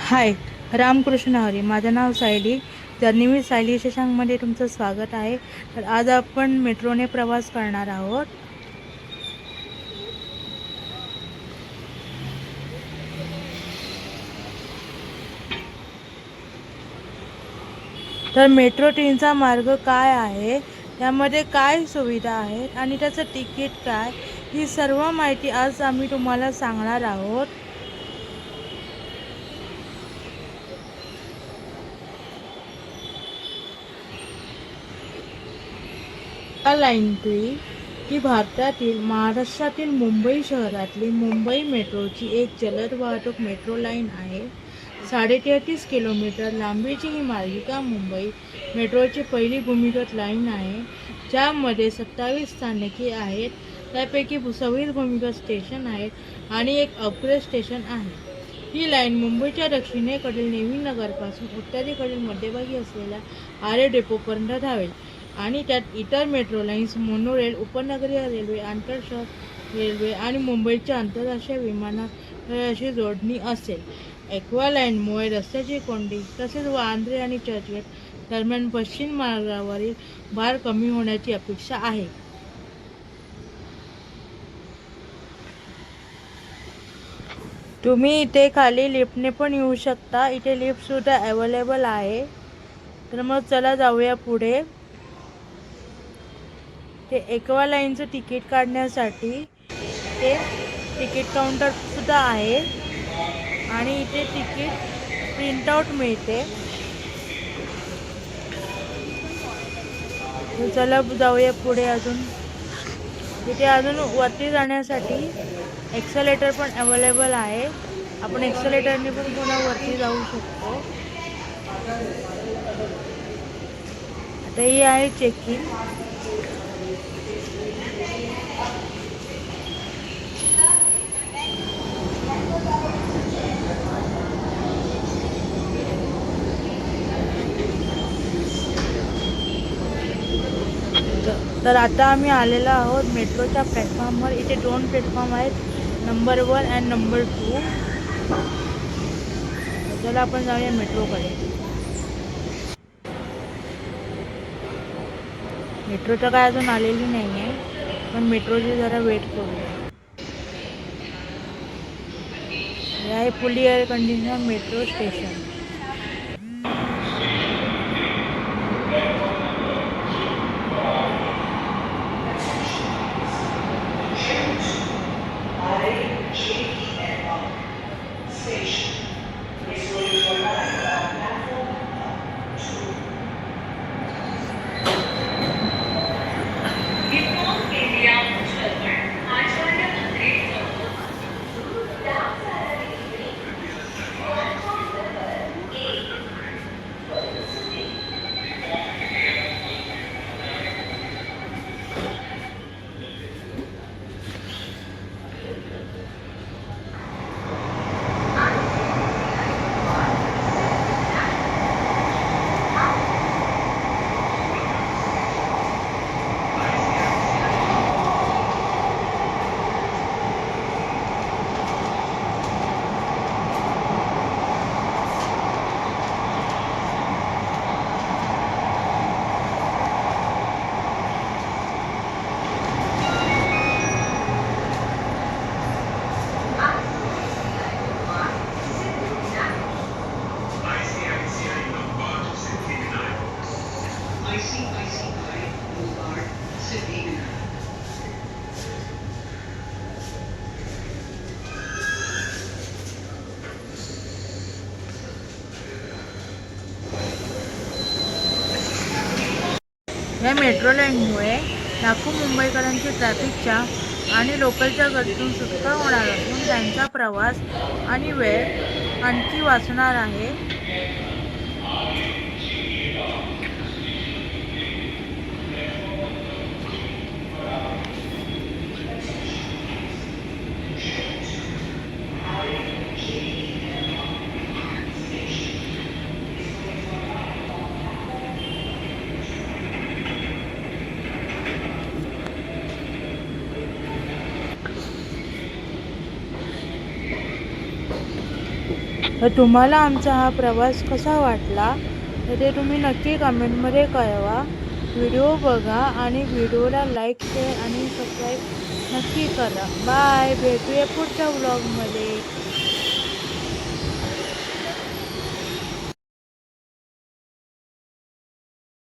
हाय, रामकृष्ण हरी. माझं नाव सायली. जर्नी सायली शशांकमध्ये तुमचं स्वागत आहे. तर आज आपण मेट्रोने प्रवास करणार आहोत. तर मेट्रो ट्रेनचा मार्ग काय आहे, त्यामध्ये काय सुविधा आहेत आणि त्याचं तिकीट काय, ही सर्व माहिती आज आम्ही तुम्हाला सांगणार आहोत. लाईन 3 ही भारतातील महाराष्ट्रातील मुंबई शहरातली मुंबई मेट्रोची एक जलद वाहतूक मेट्रो लाईन आहे. 33.5 किलोमीटर लांबीची ही मार्गिका मुंबई मेट्रोची पहिली भूमिगत लाईन आहे, ज्यामध्ये 27 स्थानके आहेत. त्यापैकी 26 भूमिगत स्टेशन आहेत आणि एक अपग्रेड स्टेशन आहे. ही लाईन मुंबईच्या दक्षिणेकडील नेवी नगरपासून उत्तरेकडील मध्यभागी असलेल्या आरे डेपोपर्यंत धावेल आणि त्यात इतर मेट्रो लाईन्स, मोनोरेल, उपनगरीय रेल्वे, आंतरशहर रेल्वे आणि मुंबईच्या आंतरराष्ट्रीय विमानाशी जोडणी असेल. एक्वा लाईनमुळे रस्त्याची कोंडी तसेच वांद्रे आणि चर्चगेट दरम्यान पश्चिम मार्गावरील भार कमी होण्याची अपेक्षा आहे. तुम्ही इथे खाली लिफ्टने पण येऊ शकता. इथे लिफ्टसुद्धा अवेलेबल आहे. तर मग चला जाऊया पुढे. ते एक्वा लाईनचं तिकीट काढण्यासाठी ते तिकीट काउंटरसुद्धा आहे आणि इथे तिकीट प्रिंटआउट मिळते. चला जाऊया पुढे. तिथे अजून वरती जाण्यासाठी एक्सेलेटर पण अवेलेबल आहे. आपण एक्सेलेटरने पण पुन्हा वरती जाऊ शकतो. आता ही आहे चेकिंग. तर आता आम्ही आलेलो आहोत मेट्रोच्या प्लॅटफॉर्मवर. इथे 2 प्लॅटफॉर्म आहेत, नंबर 1 आणि नंबर 2. चला आपण जाऊया मेट्रोकडे. मेट्रो तर काय अजून आलेली नाही आहे, पण मेट्रोची जरा वेट करूया. हे आहे फुली एअर कंडिशनर मेट्रो स्टेशन. या मेट्रो लाईनमुळे लाखो मुंबईकरांची ट्रॅफिकच्या आणि लोकलच्या गर्दीतून सुटका होणार असून त्यांचा प्रवास आणि वेळ आणखी वाचणार आहे. तर तुम्हाला आमचा हा प्रवास कसा वाटला तर ते तुम्ही नक्की कमेंटमध्ये कळवा. व्हिडिओ बघा आणि व्हिडिओला लाईक, शेअर आणि सबस्क्राईब नक्की करा. बाय. भेटूया पुढच्या व्लॉगमध्ये.